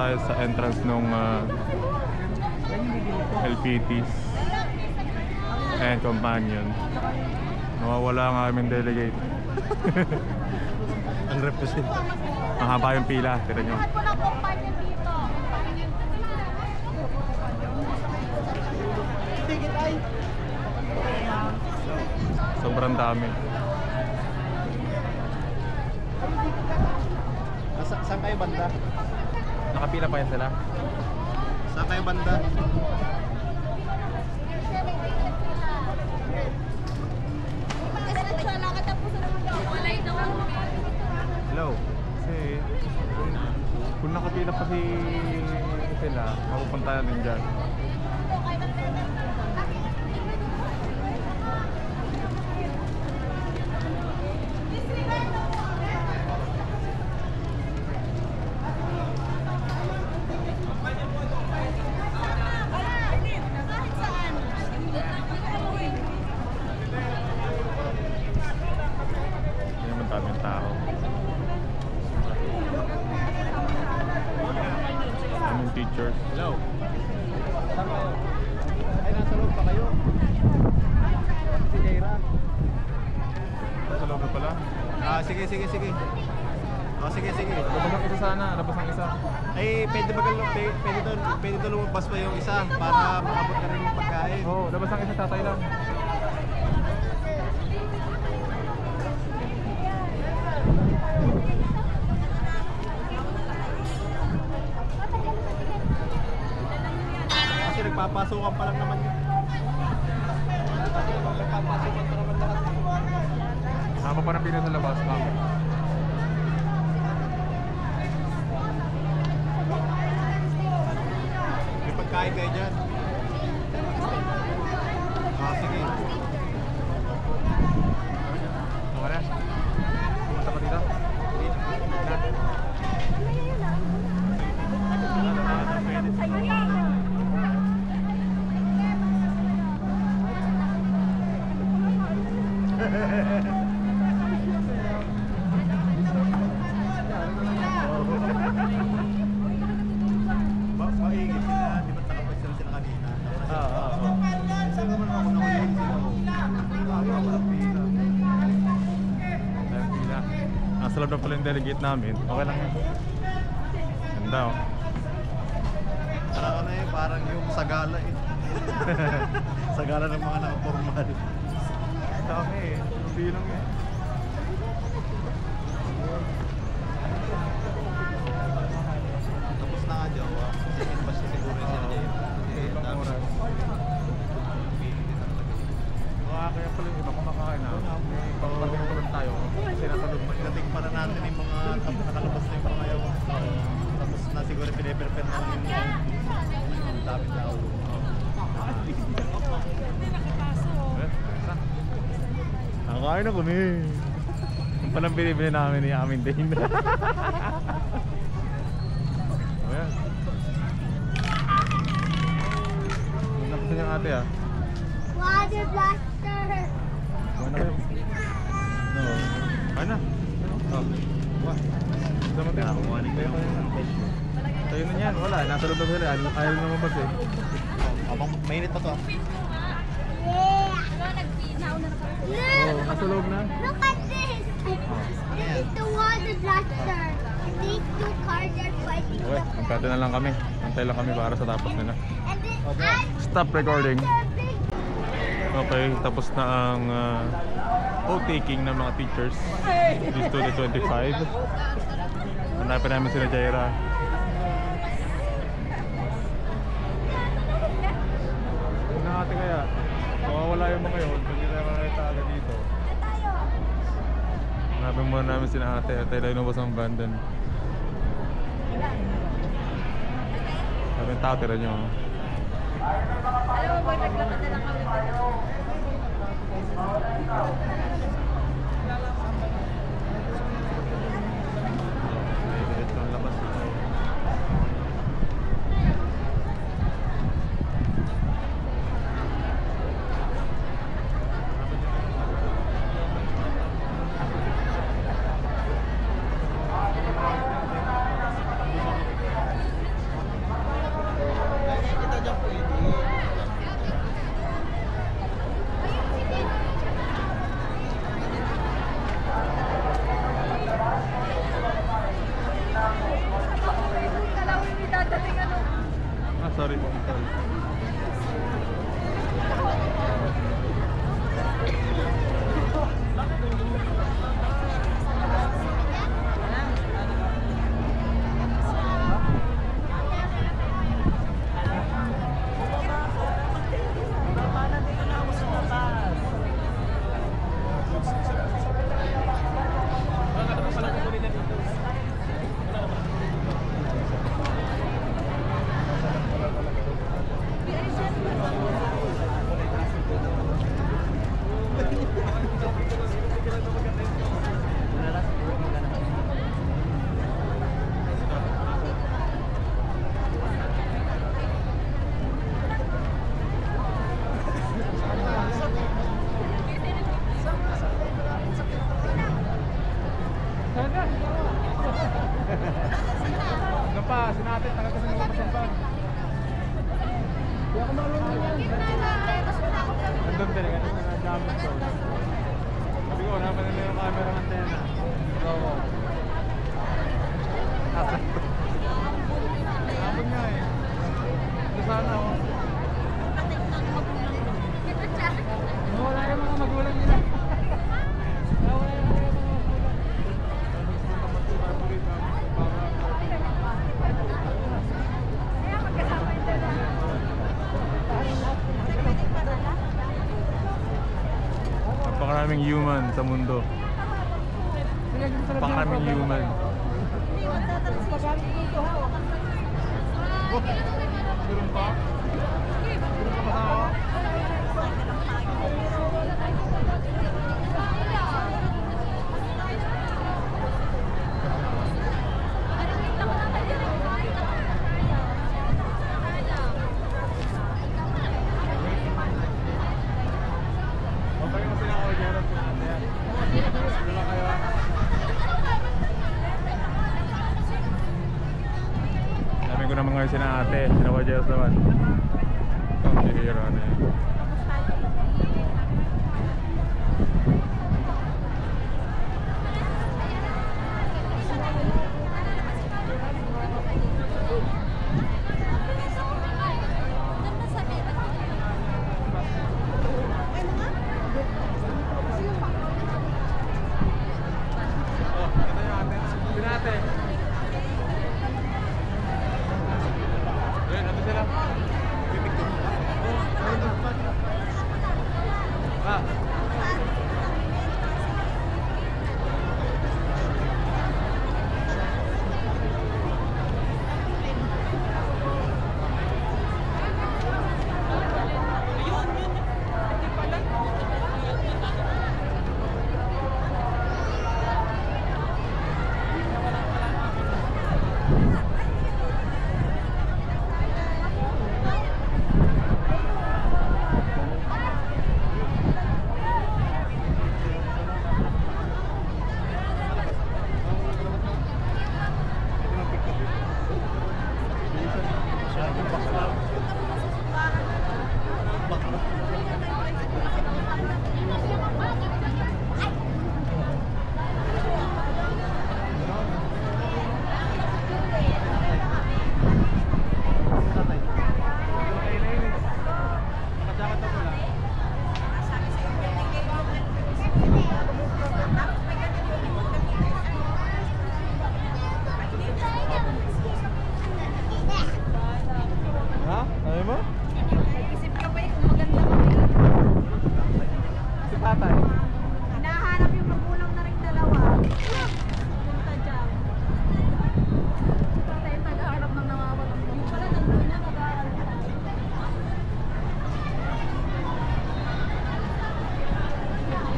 tayo sa entrance nung LPTs and companion. Nawawala nga aming delegate. Ang represent. Mahaba yung pila, tira nyo. Sobrang dami. Saan kayo banda? Nakapila pa yan sila. Saan kayo banda? Hello. Kasi kung nakapila pa sila, mapupunta natin dyan. Teachers. Hello. Saan kayo? Ay, nasa loob pa kayo? Si Jaira. Nasa loob na pala. Sige. Sige. Labas ang isa sana, labas ang isa. Ay, pwede doon lumabas pa yung isa para makabot ka rin yung pagkain. Oo, labas ang isa, tatay lang. Nagpapasukan pa lang naman yun. Nagpapasukan pa naman lahat. Haba pa ng pila sa labas, ma'am. May pagkain kayo dyan. Sige. Okay na? Pumunta pa dito? Maigit sila, di ba nakapag sila kanina? Kasi naman ako nakulihin sila. Walang pila. Nasa loob na pala yung delegate namin. Okay lang yun. Ganda oh. Parang yung sagala eh. Sagala ng mga nakapormal. Dami eh. Bilang eh. Tapos na nga Jawa. Second batch na siguro yung sila dyan. Ibang oras. Kaya pala yung iba kumakain na. Pagpating pa lang tayo. Kasi nasa loob pa yun. Nating para natin yung mga nakalabas na yung mga yaw. Tapos na siguro piniprepare na yung dami tao. Nakakain na kami. Yung palang binibili namin ni Amin din. Ayan. Nakita niya ate ah. Water blaster. Ano kayo? No. Ano? Oh. Wah. Sama tayo. Kumanin ko yung fish. Tayo na yan. Wala. Nasa loob na sila. Ayaw na mabas eh. Abang mainit pa to ah. Yeah. Oh, nasa loob na. Look at this. This is the water blaster. These two cars are fighting Okay, the magkata na lang kami. Antay lang kami para sa tapos nila. And this Stop recording. big. Okay, tapos na ang vote-taking ng mga teachers this 2025. Hanapin namin sila Jaira. Kung nakati kaya, mawawala yung mga yun, hindi na nakakita agad dito. Hanapin muna namin sila ate, at tayo inubos ang bandan. Sabi yung tao, tira nyo. Alam mo ba, naglakad na lang kami dito. sorry po. Sorry. Ano pa? Sinatid, nakatasin mo pa pa. Nandun din, ganun na na-damage ko. Sabi ko, naman nila yung camera antenna. Oo. Nakapag nga eh. Ito sana ako. Wala yung mga magulang nila. Wala yung mga magulang. Napakaraming human sa mundo. Napakaraming human. Meron pa? Meron pa kasama? Dami ko naman ngayon sina ate, sina Wajeros naman. Ang bihira na yun.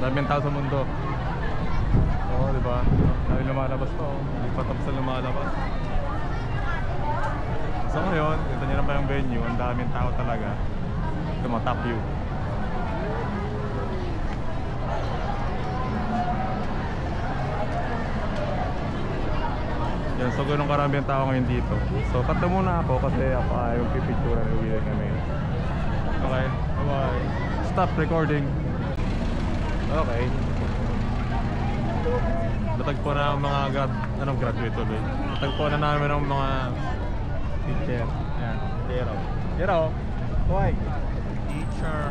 Daming tao sa mundo. Oo, di ba? Dahil lumalabas pa, oh. Hindi pa tapos na lumalabas. So ngayon, ito nyo na pa yung venue. Ang daming tao talaga. Ito mga top view. Yan, so ganun karami ang tao ngayon dito. So cut na muna ako kasi ako ay yung pipicture na uwi kami. Okay, bye-bye. Stop recording. Okay. Natagpo na ang mga graduate ulit. Natagpo na namin ang mga teacher. Ayan, zero. Jera, oh. Why? Teacher.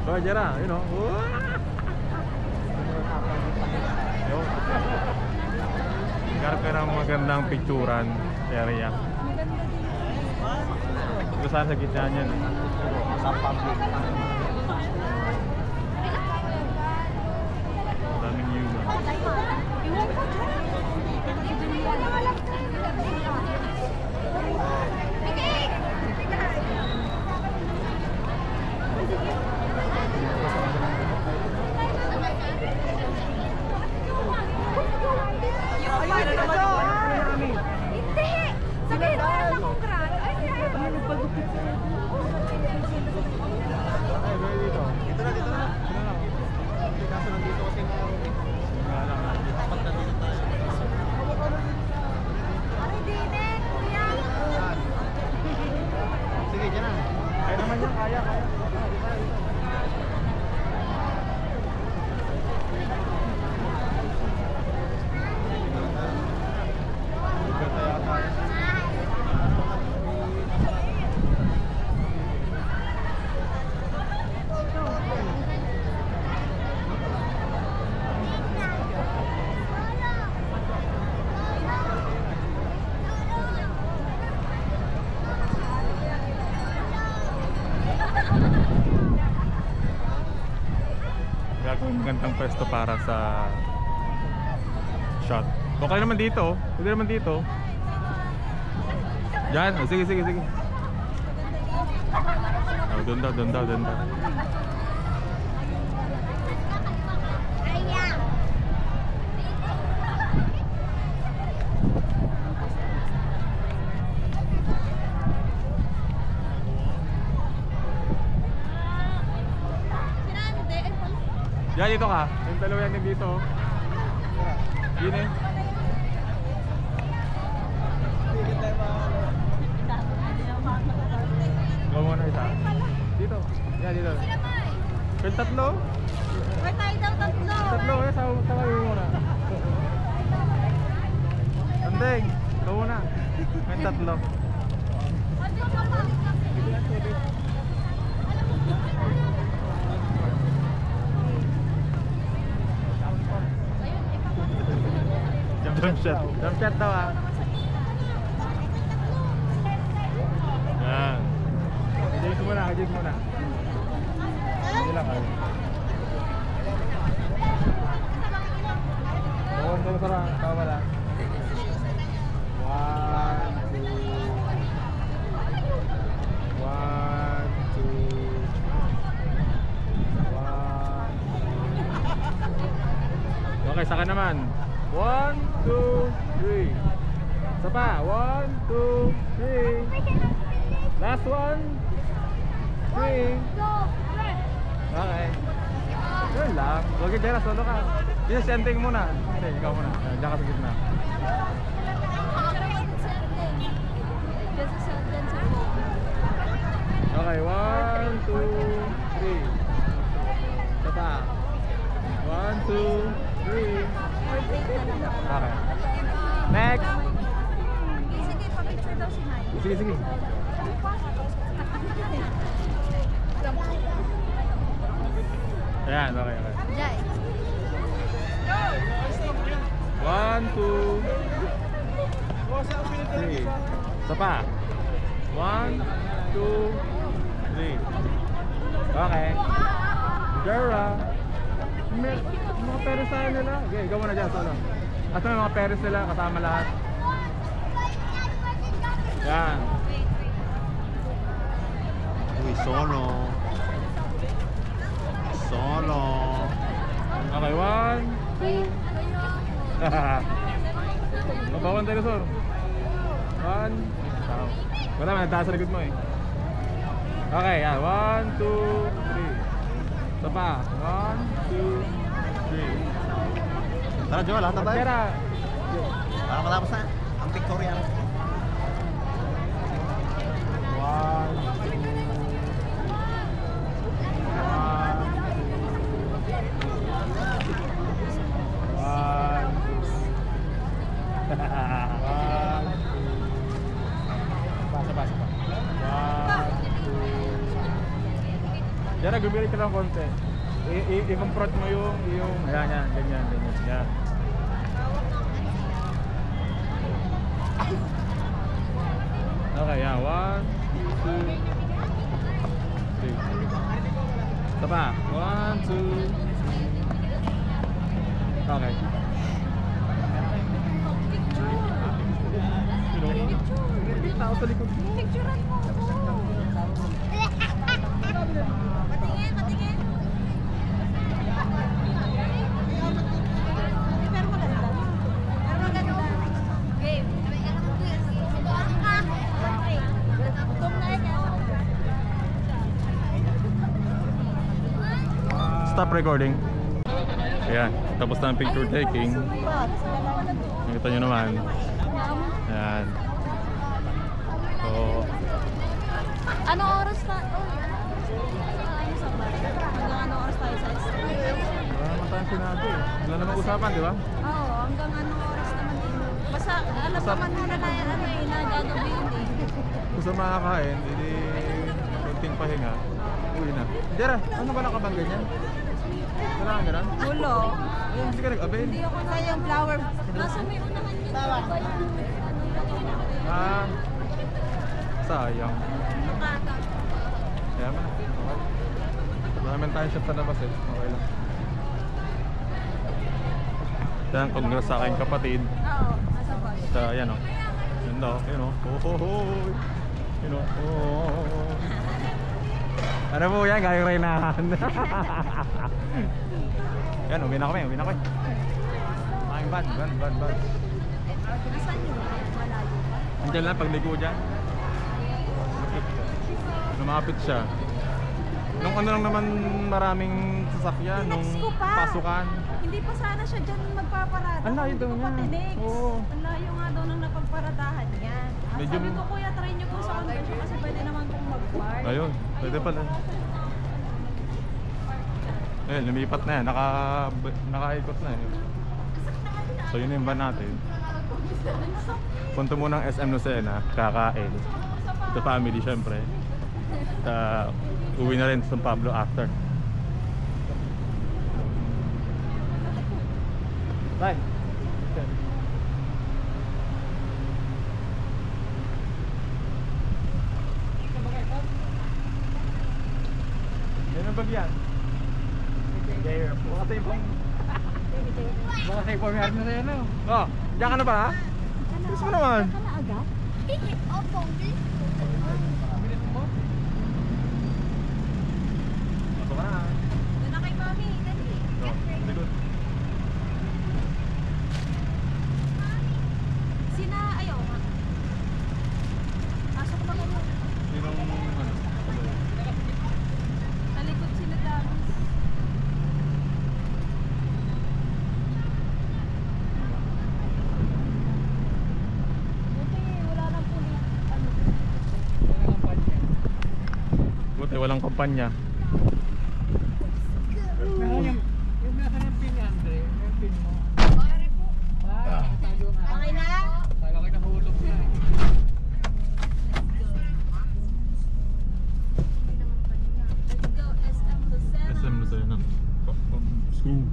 So, Jera, you know. Yo. Garap ka ng magandang picturean area. Ito saan sa gitna niyan. Sa public. Daming human. Hindi! Sabihin mo lang na congrats. Ay, Ay, gawin dito. Dito na, dito na. Ano na? Kaso nandito kasi na Nga lang. dapat nandito tayo. Sige, dyan na. Kaya naman yan, kaya. Ganda yata. Gagawin magandang pwesto para sa shot. Okay naman dito. Pwede naman dito. Diyan. Oh, sige. Oh, doon daw. Diyan, dito ka. Yung dalawa yan dito. Yun eh. Gawa mo na isa. Dito. Yan, dito. Yung tatlo. Where tayo daw tatlo? Tatlo, eh. Sama yung muna. Andeng. Gawa mo na. Yung tatlo. Jump shot daw ah. Yan. Adjust muna. Hindi lang ah. Bawang sarang. Tawa lang. 1, 2. Okay, saka naman. 1, 2, 3. Isa pa. 1, 2, 3. Last one. 3. Okay. Yun lang. Huwag yung Jera, solo ka. Yung sending muna. Hindi, ikaw muna. Diyan ka sa gitna. Okay, 1, 2, 3. Isa pa. 1, 2, 3. Okay. Next. Sige, pa-picture daw si Mike. Sige. Ayan, okay. Jai. 1, 2, 3. Isa pa. 1, 2, 3. Okay. Jera. Mga peres tayo nila. Okay, ikaw muna dyan, solo. Asa may mga peres nila, kasama lahat. Yan. Uy, solo. Okay, 1, 2. Mabawan tayo, sir. 1. Wala, may nagtaas sa likod mo eh. Okay, yan. 1, 2, 3. Isa pa. 1, 2, 3. Tara, Joel, lahat na tayo. Jera. Para matapos na. Ang pictorial. 1, 2, 3. Basa. 1, Diyan na, gumili ka lang konti. I-confront mo yung, ayan, yan, ganyan, ganyan. Yan. Okay, yan. 1, 2, 3. Isa pa. 1, 2. Okay. Tao sa likod. Picturean mo ako. Patingin, patingin. Pero maganda. Pero maganda. Game. Stop recording. Ayan, tapos na ang picture taking. Nakita nyo naman. Ayan. So, Ano oras na? Ano sa bar? Hanggang ano oras tayo sa SM? wala naman tayong sinabi. Wala naman usapan, di ba? Oo, hanggang ano oras naman din. Basta alam naman muna na ano eh, na gagawin eh. Kung sa makakain, hindi konting pahinga. Uwi na. Dira, ano ba nakabang ganyan? Wala ka ganun? Ulo. Hindi ka nag-avail? Hindi ako na yung flower. Nasa may unahan yun. Ah, sayang. Kaya man. Okay. Maraming tayo shot sa labas eh. Okay lang. Yan, congrats sa aking kapatid. Oo, nasa bar. Sa, yan o. Yan o, yun o. Oh. Yun o. Oh. Ano po yan? Gayong Reynahan. Yan, uwi na kami. Making van. Nasaan yun? Malayo pa? Andiyan lang, pagligo dyan. Lumapit siya. Nung ano lang naman maraming sasakyan, nung Tinext ko pa. pasukan. Hindi pa sana siya dyan magpaparada. Ang layo Hindi daw ko niya. pa tinext. Oo. Ang layo nga daw nang napagparadahan yan. Medyo- Sabi ko, kuya, try nyo po sa convention kasi pwede naman kong mag-park. Ayun, pwede pala. Ayun, lumipat na yan. Nakaikot na eh. So yun yung van natin. Punta muna ng SM Lucena, kakain. Ito family syempre. Uwi na rin sa San Pablo after. Bye. Yan ang bagyan. Baka tayo pong... Baka tayo pong meron na sa'yo na. Oh, diyan ka na pala? Bilis mo naman. Kala agad? Opo, bilis. Bilis mo? Pasok ka na. Doon na kay mami, dali. Oh, very good. Sina, ayaw nga. Pasok na mo. Sinong ano? Talikod sila Damis. Buti, wala nang pulis. Ano? Buti walang kampanya. Okay na? Let's go, SM Lucena. SM Lucena. School.